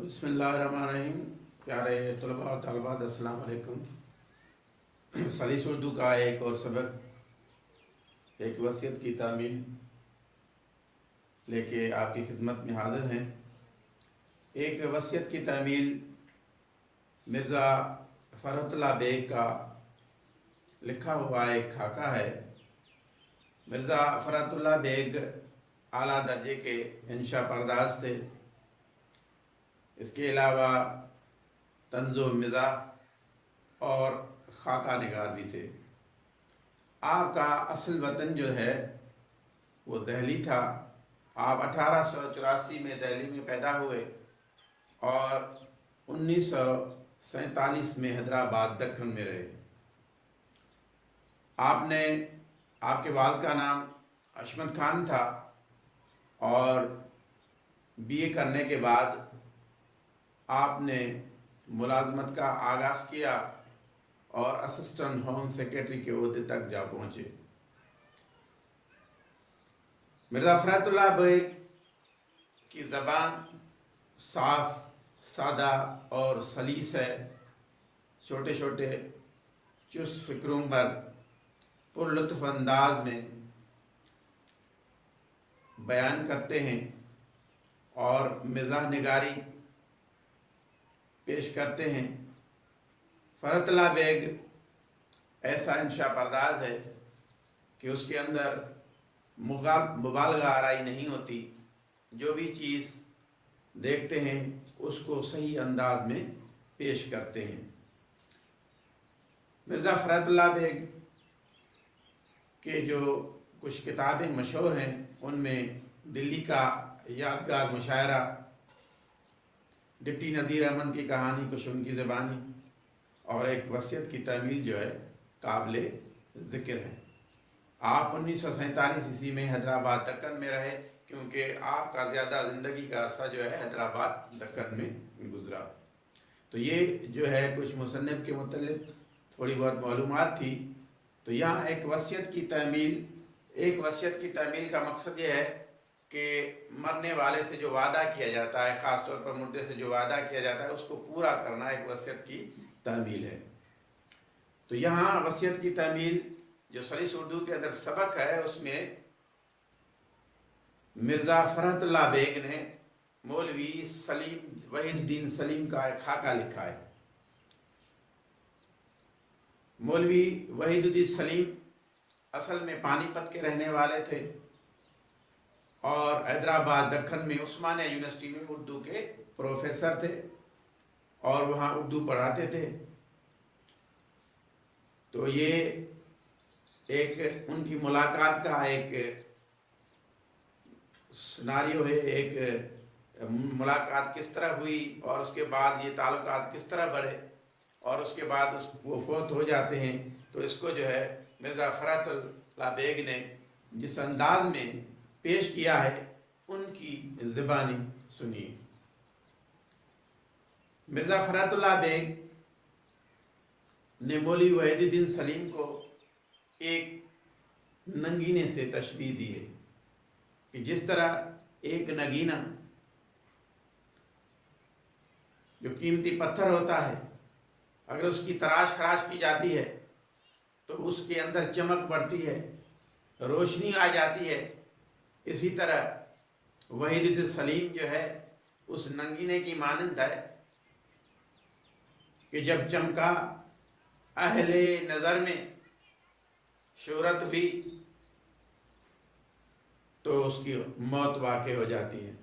बिस्मिल्लाहिर्रहमानिर्रहीम। प्यारे तलबा और तालिबात, अस्सलाम वालेकुम। सलीस उर्दू का एक और सबक, एक वसीयत की तामील लेके आपकी खिदमत में हाजिर हैं। एक वसीयत की तामील मिर्ज़ा फ़रहतुल्लाह बेग का लिखा हुआ एक खाका है। मिर्ज़ा फ़रहतुल्लाह बेग आला दर्जे के इंशा पर्दाज थे। इसके अलावा तंज़ो मिज़ाह और खाका निगार भी थे। आपका असल वतन जो है वो दहली था। आप 1884 में दहली में पैदा हुए और 1947 में हैदराबाद दक्कन में रहे। आपके वालिद का नाम अशमत खान था और बीए करने के बाद आपने मुलाजमत का आगाज़ किया और असिस्टेंट होम सेक्रेटरी के ओहदे तक जा पहुँचे। मिर्ज़ा फ़रहतुल्लाह बेग की ज़बान साफ, सादा और सलीस है। छोटे छोटे चुस्त फ़िक्रों पर पुरलुत्फ़ अंदाज में बयान करते हैं और मिज़ाह निगारी पेश करते हैं। फ़रहतुल्लाह बेग ऐसा इंशा पर्दाज है कि उसके अंदर मुबालगा आराई नहीं होती। जो भी चीज़ देखते हैं उसको सही अंदाज में पेश करते हैं। मिर्ज़ा फ़रहतुल्लाह बेग के जो कुछ किताबें मशहूर हैं उनमें दिल्ली का यादगार मुशायरा, डिप्टी नदीर अहमद की कहानी कुछ उनकी ज़बानी और एक वसीयत की तामील जो है काबिल ज़िक्र है। आप 1947 ईस्वी में हैदराबाद दक्कन में रहे क्योंकि आपका ज़्यादा ज़िंदगी का अरसा जो है हैदराबाद दक्कन में गुजरा। तो ये जो है कुछ मुसन्निफ़ के मुतल्लिक़ थोड़ी बहुत मालूमात थी। तो यहाँ एक वसीयत की तामील का मकसद ये है कि मरने वाले से जो वादा किया जाता है, ख़ास तौर पर मुर्दे से जो वादा किया जाता है उसको पूरा करना एक वसीयत की तामील है। तो यहाँ वसीयत की तामील जो सलीस उर्दू के अंदर सबक है उसमें मिर्ज़ा फ़रहतुल्लाह बेग ने मौलवी वहीदुद्दीन सलीम का एक खाका लिखा है। मौलवी वहीदुद्दीन सलीम असल में पानीपत के रहने वाले थे और हैदराबाद दक्कन में उस्मानिया यूनिवर्सिटी में उर्दू के प्रोफेसर थे और वहाँ उर्दू पढ़ाते थे। तो ये एक उनकी मुलाकात का एक सिनारियो है, एक मुलाकात किस तरह हुई और उसके बाद ये ताल्लुकात किस तरह बढ़े और उसके बाद वो फौत हो जाते हैं। तो इसको जो है मिर्ज़ा फ़रहतुल्लाह बेग ने जिस अंदाज में पेश किया है उनकी ज़बानी सुनिए। मिर्ज़ा फ़रहतुल्लाह बेग ने मौलवी वहीदुद्दीन सलीम को एक नगीने से तशबीह दी है कि जिस तरह एक नगीना जो कीमती पत्थर होता है अगर उसकी तराश खराश की जाती है तो उसके अंदर चमक बढ़ती है, रोशनी आ जाती है। इसी तरह वहीदुद्दीन सलीम जो है उस नगीने की मानंद है कि जब चमका अहले नज़र में शोहरत हुई तो उसकी मौत वाक़ई हो जाती है।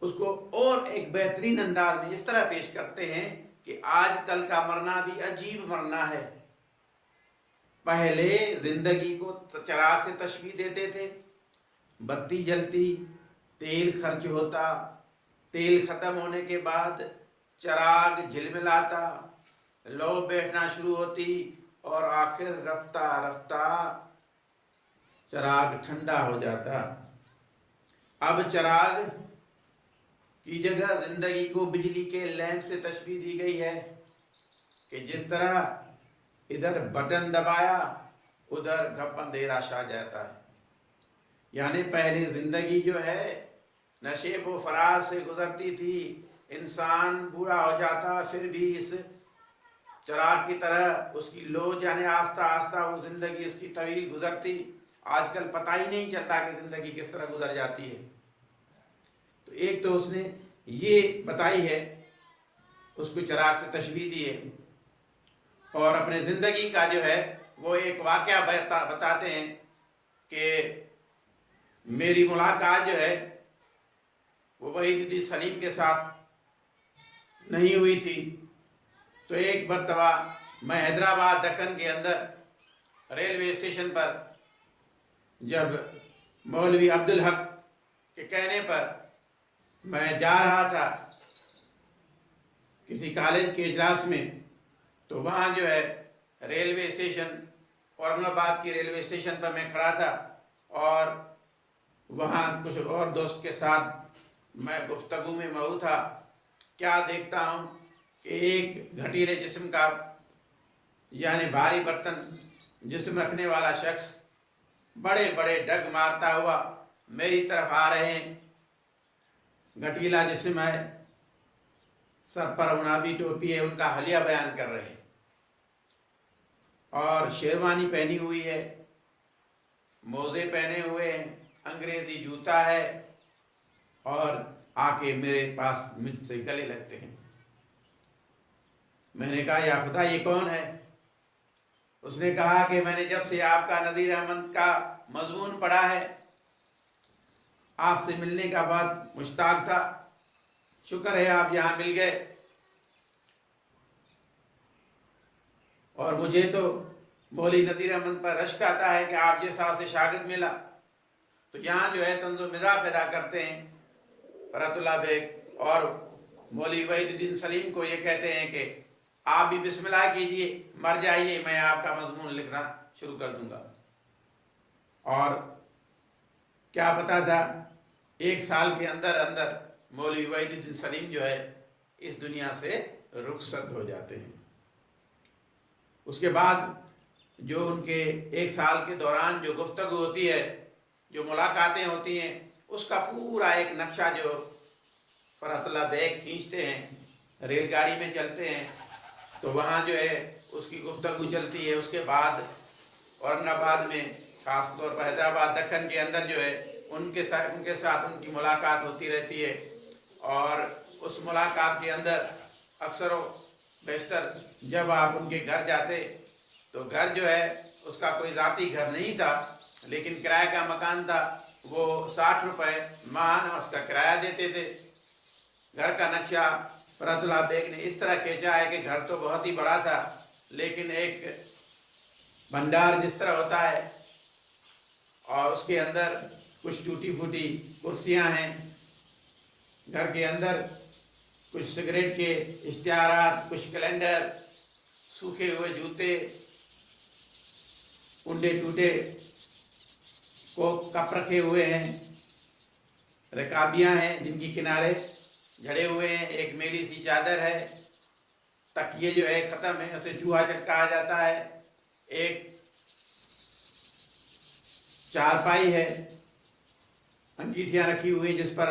उसको और एक बेहतरीन अंदाज में इस तरह पेश करते हैं कि आजकल का मरना भी अजीब मरना है। पहले जिंदगी को चिराग से तशबीह देते थे, बत्ती जलती, तेल खर्च होता, तेल ख़त्म होने के बाद चिराग झिलमिलाता, लौ बैठना शुरू होती और आखिर रफ्ता रफ्ता चिराग ठंडा हो जाता। अब चिराग की जगह जिंदगी को बिजली के लैंप से तशबीह दी गई है कि जिस तरह इधर बटन दबाया उधर घप अंधेरा छा जाता है। यानी पहले जिंदगी जो है नशेब व फराज से गुजरती थी। इंसान बूढ़ा हो जाता फिर भी इस चराग की तरह उसकी लो जाने आस्ता आस्ता वो जिंदगी उसकी तवील गुजरती। आजकल पता ही नहीं चलता कि जिंदगी किस तरह गुजर जाती है। तो एक तो उसने ये बताई है, उसको चराग से तशबीह दी है, और अपने जिंदगी का जो है वो एक वाकया बताते हैं कि मेरी मुलाकात जो है वो वहीदुद्दीन सलीम के साथ नहीं हुई थी। तो एक मरतबा मैं हैदराबाद दक्कन के अंदर रेलवे स्टेशन पर जब मौलवी अब्दुल हक के कहने पर मैं जा रहा था किसी कॉलेज के इजलास में, तो वहाँ जो है रेलवे स्टेशन औरंगाबाद की रेलवे स्टेशन पर मैं खड़ा था और वहाँ कुछ और दोस्त के साथ मैं गुफ्तगू में मऊ था। क्या देखता हूँ कि एक घटीले जिस्म का यानी भारी बर्तन जिस्म रखने वाला शख्स बड़े बड़े डग मारता हुआ मेरी तरफ आ रहे हैं। घटीला जिस्म है, सर पर मुनाबी टोपी है, उनका हलिया बयान कर रहे हैं और शेरवानी पहनी हुई है, मोजे पहने हुए हैं, अंग्रेजी जूता है और आके मेरे पास मुझसे गले लगते हैं। मैंने कहा या खुदा ये कौन है? उसने कहा कि मैंने जब से आपका नज़ीर अहमद का मजमून पढ़ा है आपसे मिलने का बहुत मुश्ताक था, शुक्र है आप यहाँ मिल गए। और मुझे तो मौलवी नज़ीर अहमद पर रश्क आता है कि आप जैसा से शागिर्द मिला। तो यहाँ जो है तंज़ो मिज़ाह पैदा करते हैं फरहतुल्लाह बेग और मौलवी वहीदुद्दीन सलीम को ये कहते हैं कि आप भी बिस्मिल्लाह कीजिए, मर जाइए, मैं आपका मजमून लिखना शुरू कर दूंगा। और क्या पता था एक साल के अंदर अंदर मौलवी वहीदुद्दीन सलीम जो है इस दुनिया से रुखसत हो जाते हैं। उसके बाद जो उनके एक साल के दौरान जो गुफ्तगू होती है, जो मुलाकातें होती हैं, उसका पूरा एक नक्शा जो फरहतुल्लाह बेग खींचते हैं। रेलगाड़ी में चलते हैं तो वहाँ जो है उसकी गुफ्तगू चलती है। उसके बाद औरंगाबाद में खासतौर पर हैदराबाद दक्कन के अंदर जो है उनके साथ उनकी मुलाकात होती रहती है। और उस मुलाकात के अंदर अक्सर बेशतर जब आप उनके घर जाते तो घर जो है उसका कोई ज़ाती घर नहीं था, लेकिन किराए का मकान था। वो 60 रुपये माहाना उसका किराया देते थे। घर का नक्शा फरहतुल्लाह बेग ने इस तरह खींचा है कि घर तो बहुत ही बड़ा था, लेकिन एक भंडार जिस तरह होता है और उसके अंदर कुछ टूटी फूटी कुर्सियां हैं, घर के अंदर कुछ सिगरेट के इश्तिहारात, कुछ कैलेंडर, सूखे हुए जूते, उंडे टूटे कप रखे हुए हैं, रकाबियां हैं जिनकी किनारे झड़े हुए हैं, एक मेली सी चादर है, तकिए जो है ख़त्म है, उसे चूहा चट कहा जाता है, एक चारपाई है, अंगीठियाँ रखी हुई जिस पर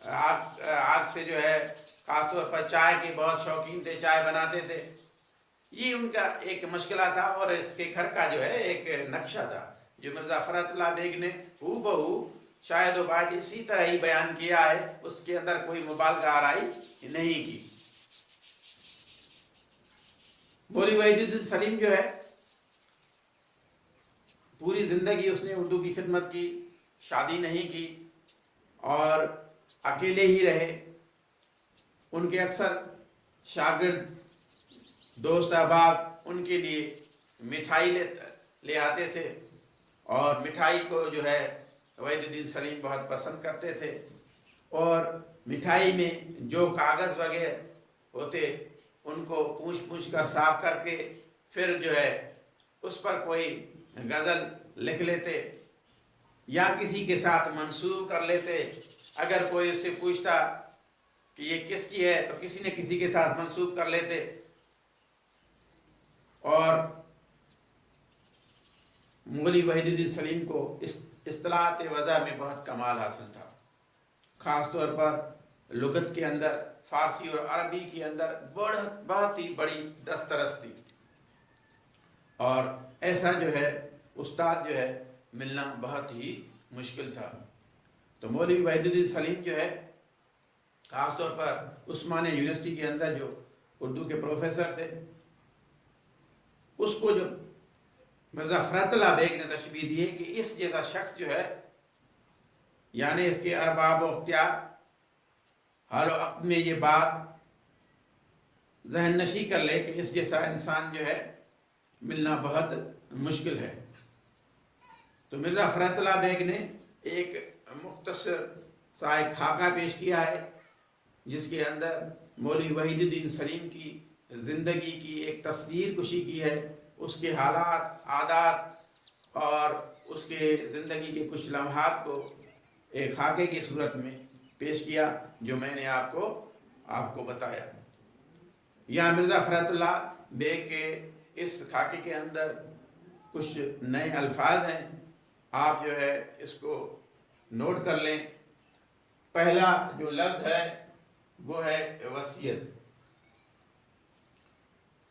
आग से जो है खासतौर पर चाय के बहुत शौकीन थे, चाय बनाते थे। ये उनका एक मशगला था और इसके घर का जो है एक नक्शा था जो मिर्ज़ा फरहतुल्लाह बेग ने हूबहू शायद वो बात इसी तरह ही बयान किया है, उसके अंदर कोई मुबालगा आराई नहीं की। मौलवी वहीदुद्दीन सलीम जो है पूरी ज़िंदगी उसने उर्दू की खिदमत की, शादी नहीं की और अकेले ही रहे। उनके अक्सर शागिर्द, दोस्त अहबाब उनके लिए मिठाई ले आते थे और मिठाई को जो है वहीदुद्दीन सलीम बहुत पसंद करते थे। और मिठाई में जो कागज़ वगैरह होते उनको पूछ कर साफ करके फिर जो है उस पर कोई गज़ल लिख लेते या किसी के साथ मंसूब कर लेते। अगर कोई उससे पूछता कि ये किसकी है तो किसी न किसी के साथ मंसूब कर लेते। और मौलवी वहीदुद्दीन सलीम को इस इस्तिलात वज़ा में बहुत कमाल हासिल था। ख़ास तौर पर लुगत के अंदर फ़ारसी और अरबी के अंदर बहुत ही बड़ी दस्तरस थी, और ऐसा जो है उस्ताद जो है मिलना बहुत ही मुश्किल था। तो मौलवी वहीदुद्दीन सलीम जो है ख़ास तौर पर उस्मानिया यूनिवर्सिटी के अंदर जो उर्दू के प्रोफेसर थे, उसको जो मिर्ज़ा फ़रतुल्लाह बेग ने तशबीह दी है कि इस जैसा शख्स जो है, यानी इसके अरबाब व अख्तियार हाल वक्त में ये बात जहन नशी कर ले कि इस जैसा इंसान जो है मिलना बहुत मुश्किल है। तो मिर्ज़ा फ़रतुल्लाह बेग ने एक मुख्तसर सा एक खाका पेश किया है, जिसके अंदर मौलवी वहीदुद्दीन सलीम की ज़िंदगी की एक तस्वीर कुशी की है, उसके हालात, आदात और उसके ज़िंदगी के कुछ लम्हात को एक खाके की सूरत में पेश किया, जो मैंने आपको बताया। यहाँ मिर्ज़ा फ़रतुल्लाह बेग के इस खाके के अंदर कुछ नए अल्फाज हैं, आप जो है इसको नोट कर लें। पहला जो लफ्ज़ है वो है वसीयत।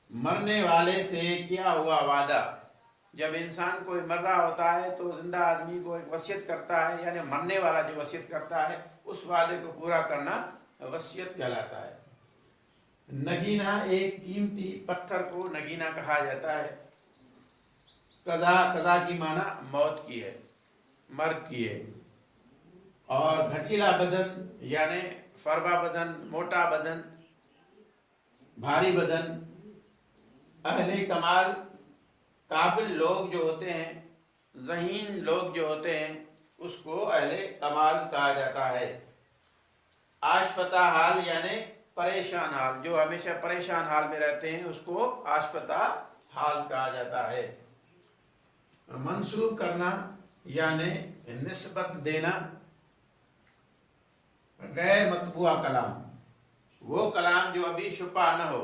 मरने वाले से किया हुआ वादा। जब इंसान कोई मर रहा होता है तो जिंदा आदमी को एक वसीयत करता है, यानी मरने वाला जो वसीयत करता है उस वादे को पूरा करना वसीयत कहलाता है। नगीना, एक कीमती पत्थर को नगीना कहा जाता है। कज़ा, कज़ा की माना मौत की है, मर्ग की है। और घटीला बदन यानी फरबा बदन, मोटा बदन, भारी बदन। अहले कमाल, काबिल लोग जो होते हैं, ज़हीन लोग जो होते हैं, उसको अहले कमाल कहा जाता है। आशफता हाल यानी परेशान हाल, जो हमेशा परेशान हाल में रहते हैं उसको आशफता हाल कहा जाता है। मंसूब करना यानी निस्बत देना। गैर मतबूआ कलाम, वो कलाम जो अभी छुपा न हो।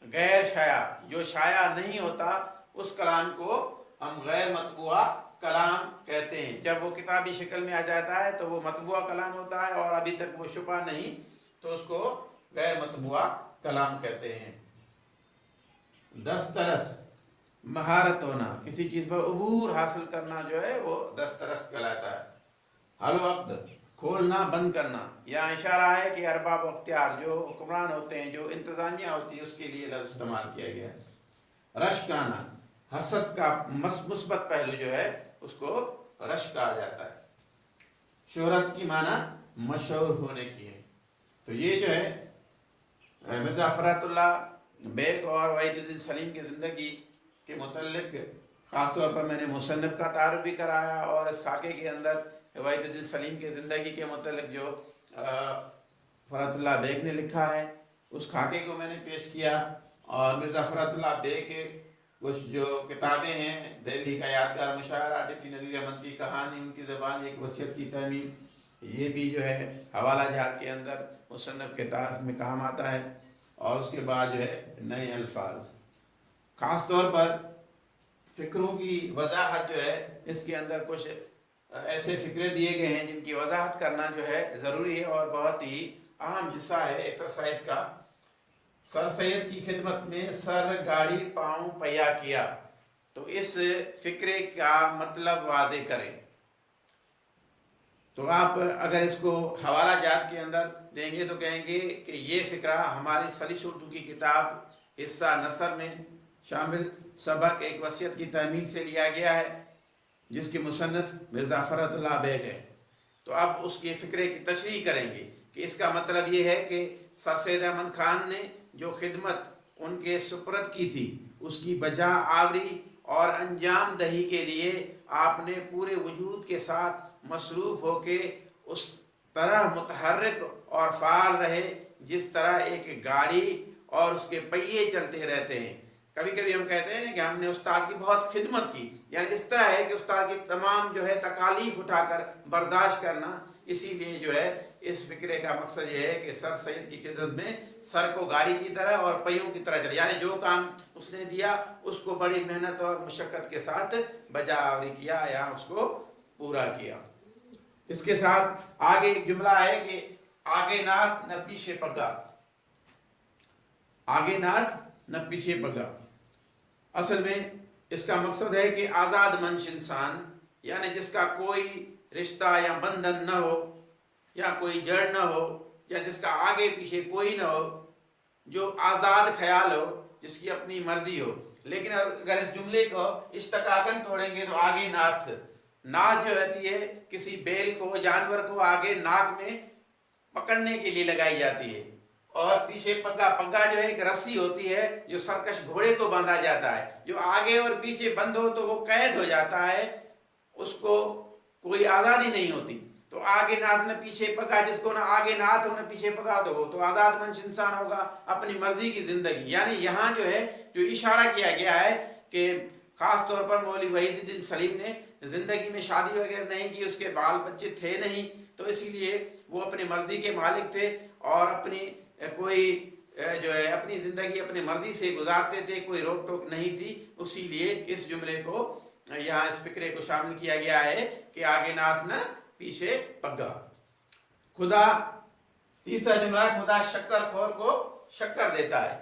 गैर शाया, जो शाया नहीं होता उस कलाम को हम गैर मतबूआ कलाम कहते हैं। जब वो किताबी शक्ल में आ जाता है तो वो मतबूआ कलाम होता है, और अभी तक वो छुपा नहीं तो उसको गैर मतबूआ कलाम कहते हैं। दस्तरस, महारत होना, किसी चीज़ पर अबूर हासिल करना जो है वो दस्तरस कहलाता है। हल वक्त, खोलना बंद करना। यहाँ इशारा है कि अरबाब अख्तियार जो हुक्मरान होते हैं, जो इंतज़ामिया होती है, उसके लिए लफ्ज़ इस्तेमाल किया गया है। रश्काना, हसद का मुस्बत पहलू जो है उसको रश कहा जाता है। शोहरत की माना मशहूर होने की है। तो ये जो है मिर्ज़ा फ़रतुल्लाह बेग और वहीदुद्दीन सलीम की ज़िंदगी के मुतल्लिक़ ख़ासतौर पर मैंने मुसन्निफ़ का तारुफ भी कराया, और इस खाके के अंदर वहीदुद्दीन सलीम की ज़िंदगी के मुतल्लिक़ जो फ़रतुल्लाह बेग ने लिखा है उस खाके को मैंने पेश किया। और मिर्ज़ा फ़रतुल्लाह बेग के कुछ जो किताबें हैं, दिल्ली का यादगार मुशायरा, डिप्टी नज़ीर अहमद की कहानी, उनकी ज़बान, एक वसीयत की तमीम, ये भी जो है हवाला जात के अंदर मुसन्नफ़ के तारफ़ में काम आता है। और उसके बाद जो है नए अल्फाज, ख़ास तौर पर फ़िक्रों की वजाहत जो है, इसके अंदर कुछ ऐसे फ़िक्रे दिए गए हैं जिनकी वजाहत करना जो है ज़रूरी है और बहुत ही अहम हिस्सा है एक्सरसाइज का। सर सैयद की खिदमत में सर गाड़ी पाँव पहिया किया, तो इस फ़िक्रे का मतलब वादे करें। तो आप अगर इसको हवाला जात के अंदर देंगे तो कहेंगे कि ये फ़िक्रा हमारी सलीस उर्दू की किताब हिस्सा नसर में शामिल सबक एक वसीयत की तमील से लिया गया है, जिसके मुसन्निफ़ मिर्ज़ा फ़रतुल्लाह बेग है। तो अब उसके फ़िक्रे की तशरीह करेंगे कि इसका मतलब ये है कि सर सैयद अहमद ख़ान ने जो खिदमत उनके सुपुर्द की थी, उसकी बजा आवरी और अंजाम दही के लिए आपने पूरे वजूद के साथ मसरूफ़ होके उस तरह मुतहर्रिक और फ़ाल रहे जिस तरह एक गाड़ी और उसके पहिए चलते रहते हैं। कभी कभी हम कहते हैं कि हमने उस्ताद की बहुत खिदमत की, यानी इस तरह है कि उस्ताद की तमाम जो है तकालीफ उठाकर बर्दाश्त करना। इसीलिए जो है इस फिक्रे का मकसद ये है कि सर सैयद की खिदमत में सर को गाड़ी की तरह और पहियों की तरह चले, यानी जो काम उसने दिया उसको बड़ी मेहनत और मुशक्क़त के साथ बजा आवरी किया या उसको पूरा किया। اس کے ساتھ آگے ایک جملہ ہے کہ آگے ناتھ نہ پیچھے پگا، آگے ناتھ نہ پیچھے پگا۔ اصل میں اس کا مقصد ہے کہ آزاد منش انسان، یعنی جس کا کوئی رشتہ یا بندھن نہ ہو، یا کوئی جڑ نہ ہو، یا جس کا آگے پیچھے کوئی نہ ہو، جو آزاد خیال ہو، جس کی اپنی مرضی ہو۔ لیکن اگر اس جملے کو اشتقاقاً توڑیں گے تو آگے ناتھ، ناتھ جو ہوتی ہے کسی بیل کو، جانور کو آگے ناک میں پکڑنے کے لیے لگائی جاتی ہے، اور پیچھے پگا، پگا جو ہے ایک رسی ہوتی ہے جو سرکش گھوڑے کو باندھا جاتا ہے، جو آگے اور پیچھے بند ہو تو وہ قید ہو جاتا ہے، اس کو کوئی آزادی نہیں ہوتی۔ تو آگے ناتھ نہ پیچھے پگا، جس کو نہ آگے ناتھ ہو نہ پیچھے پگا تو وہ تو آزاد منش انسان ہوگا، اپنی مرضی کی زندگی۔ یعنی یہاں جو ہے جو اشارہ کیا گیا ہے کہ خاص طور پر مولوی وحید الدین سلیم نے زندگی میں شادی وغیرہ نہیں کی، اس کے بال بچے تھے نہیں، تو اسی لیے وہ اپنی مرضی کے مالک تھے، اور اپنی کوئی جو ہے اپنی زندگی اپنی مرضی سے گزارتے تھے، کوئی روک ٹوک نہیں تھی۔ اسی لیے اس جملے کو یہاں اس فکرے کو شامل کیا گیا ہے کہ آگے ناتھ نہ پیچھے پگا۔ خدا، تیسرا جملہ، خدا شکر خور کو شکر دیتا ہے۔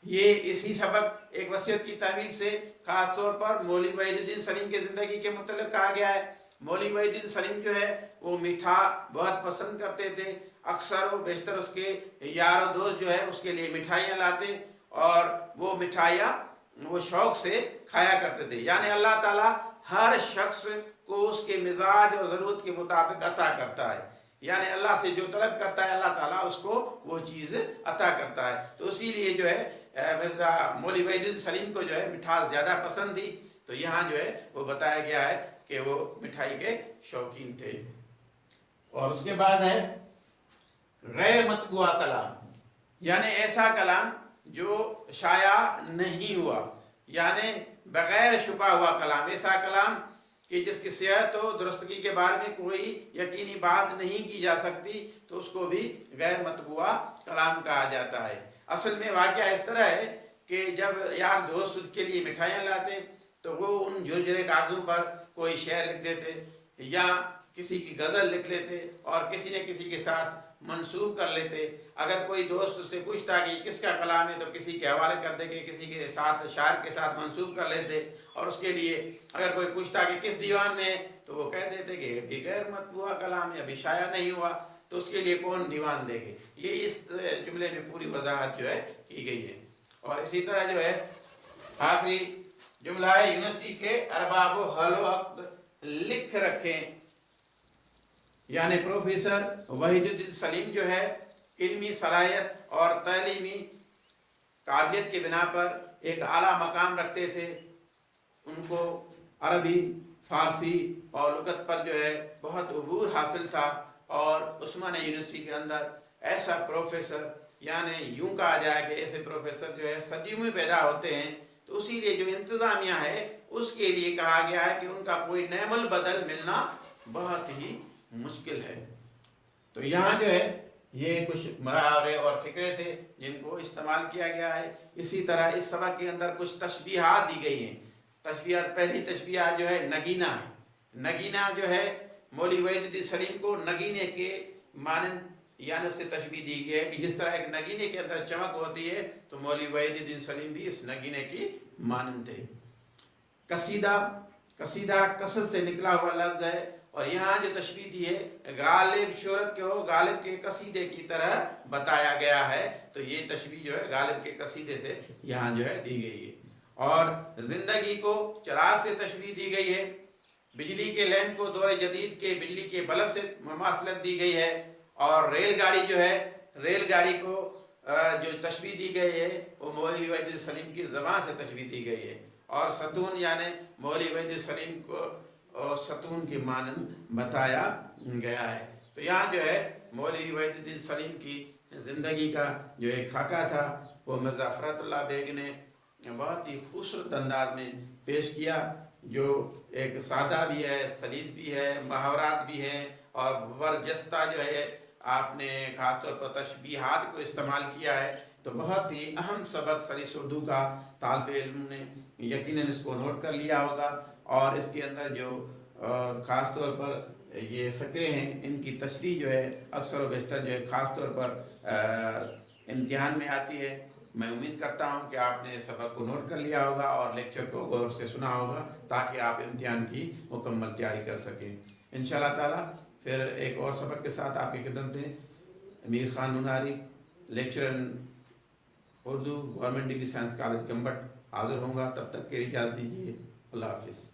یہ اسی سبق ایک وصیت کی تعمیل سے خاص طور پر مولوی وحید الدین سلیم کے زندگی کے متعلق کہا گیا ہے۔ مولوی وحید الدین سلیم جو ہے وہ میٹھا بہت پسند کرتے تھے، اکثر و بیشتر اس کے یار و دوست جو ہے اس کے لیے مٹھائیاں لاتے، اور وہ مٹھائیاں وہ شوق سے کھایا کرتے تھے۔ یعنی اللہ تعالیٰ ہر شخص کو اس کے مزاج اور ضرورت کے مطابق عطا کرتا ہے، یعنی اللہ سے جو طلب کرتا ہے اللہ تعالیٰ اس کو وہ چیز عطا کرتا ہے۔ تو اسی لیے جو ہے مرزا مولوی وحید الدین سلیم کو جو ہے مٹھاس زیادہ پسند تھی، تو یہاں جو ہے وہ بتایا گیا ہے کہ وہ مٹھائی کے شوقین تھے۔ اور اس کے بعد ہے غیر مطبوع کلام، یعنی ایسا کلام جو شائع نہیں ہوا، یعنی بغیر چھپا ہوا کلام، ایسا کلام کہ جس کی صحت و درستگی کے بارے میں کوئی یقینی بات نہیں کی جا سکتی، تو اس کو بھی غیر مطبوع کلام کہا جاتا ہے۔ اصل میں واقعہ اس طرح ہے کہ جب یار دوست اس کے لیے مٹھائیاں لاتے تو وہ ان جھرجھرے کاغذوں پر کوئی شعر لکھ دیتے، یا کسی کی غزل لکھ لیتے، اور کسی نہ کسی کے ساتھ منسوب کر لیتے۔ اگر کوئی دوست اس سے پوچھتا کہ کس کا کلام ہے تو کسی کے حوالے کر دے کے کسی کے ساتھ شاعر کے ساتھ منسوب کر لیتے، اور اس کے لیے اگر کوئی پوچھتا کہ کس دیوان میں ہے تو وہ کہہ دیتے کہ بغیر مطبوع کلام ہے، ابھی شائع نہیں ہوا، تو اس کے لیے کون دیوان دے گے۔ یہ اس جملے میں پوری وضاحت جو ہے کی گئی ہے۔ اور اسی طرح جو ہے آخری جملہ ہے یونیورسٹی کے ارباب و حل و عقد لکھ رکھیں، یعنی پروفیسر وحید الدین سلیم جو ہے علمی صلاحیت اور تعلیمی قابلیت کے بنا پر ایک اعلیٰ مقام رکھتے تھے۔ ان کو عربی، فارسی اور لغت پر جو ہے بہت عبور حاصل تھا، اور عثمانیہ یونیورسٹی کے اندر ایسا پروفیسر، یعنی یوں کہا جائے کہ ایسے پروفیسر جو ہے صدیوں میں پیدا ہوتے ہیں، تو اسی لیے جو انتظامیہ ہے اس کے لیے کہا گیا ہے کہ ان کا کوئی نعم البدل ملنا بہت ہی مشکل ہے۔ تو یہاں جو ہے یہ کچھ محاورے اور فقرے تھے جن کو استعمال کیا گیا ہے۔ اسی طرح اس سبق کے اندر کچھ تشبیہات دی گئی ہیں۔ تشبیہات، پہلی تشبیہ جو ہے نگینہ ہے۔ نگینہ جو ہے مولوی وحید الدین سلیم کو نگینے کے مانند، یعنی اس سے تشبیہ دی گئی ہے کہ جس طرح ایک نگینے کے اندر چمک ہوتی ہے تو مولوی وحید الدین سلیم بھی اس نگینے کی مانند تھے۔ قصیدہ، قصیدہ قصد سے نکلا ہوا لفظ ہے، اور یہاں جو تشبیہ دی ہے غالب شہرت کے ہو، غالب کے قصیدے کی طرح بتایا گیا ہے، تو یہ تشبیہ جو ہے غالب کے قصیدے سے یہاں جو ہے دی گئی ہے۔ اور زندگی کو چراغ سے تشبیہ دی گئی ہے، بجلی کے لیمپ کو دور جدید کے بجلی کے بلب سے مماثلت دی گئی ہے، اور ریل گاڑی جو ہے، ریل گاڑی کو جو تشبیہ دی گئی ہے وہ مولوی وحید الدین سلیم کی زبان سے تشبیہ دی گئی ہے، اور ستون یعنی مولوی وحید الدین سلیم کو ستون کی مانند بتایا گیا ہے۔ تو یہاں جو ہے مولوی وحید الدین سلیم کی زندگی کا جو ایک خاکہ تھا وہ مرزا فرات اللہ بیگ نے بہت ہی خوبصورت انداز میں پیش کیا، جو ایک سادہ بھی ہے، سلیس بھی ہے، محاورات بھی ہیں، اور برجستہ جو ہے آپ نے خاص طور پر تشبیہات کو استعمال کیا ہے۔ تو بہت ہی اہم سبق سلیس اردو کا طالب علم نے یقیناً اس کو نوٹ کر لیا ہوگا، اور اس کے اندر جو خاص طور پر یہ فقرے ہیں ان کی تشریح جو ہے اکثر و بیشتر جو ہے خاص طور پر امتحان میں آتی ہے. میں امید کرتا ہوں کہ آپ نے سبق کو نوٹ کر لیا ہوگا اور لیکچر کو غور سے سنا ہوگا تاکہ آپ امتحان کی مکمل تیاری کر سکیں. انشاءاللہ تعالیٰ پھر ایک اور سبق کے ساتھ آپ کی خدمت میں Amir Khan Nonari lecturer Urdu government degree science college Kambat حاضر ہوں گا. تب تک کے اجازت دیجیے. اللہ حافظ.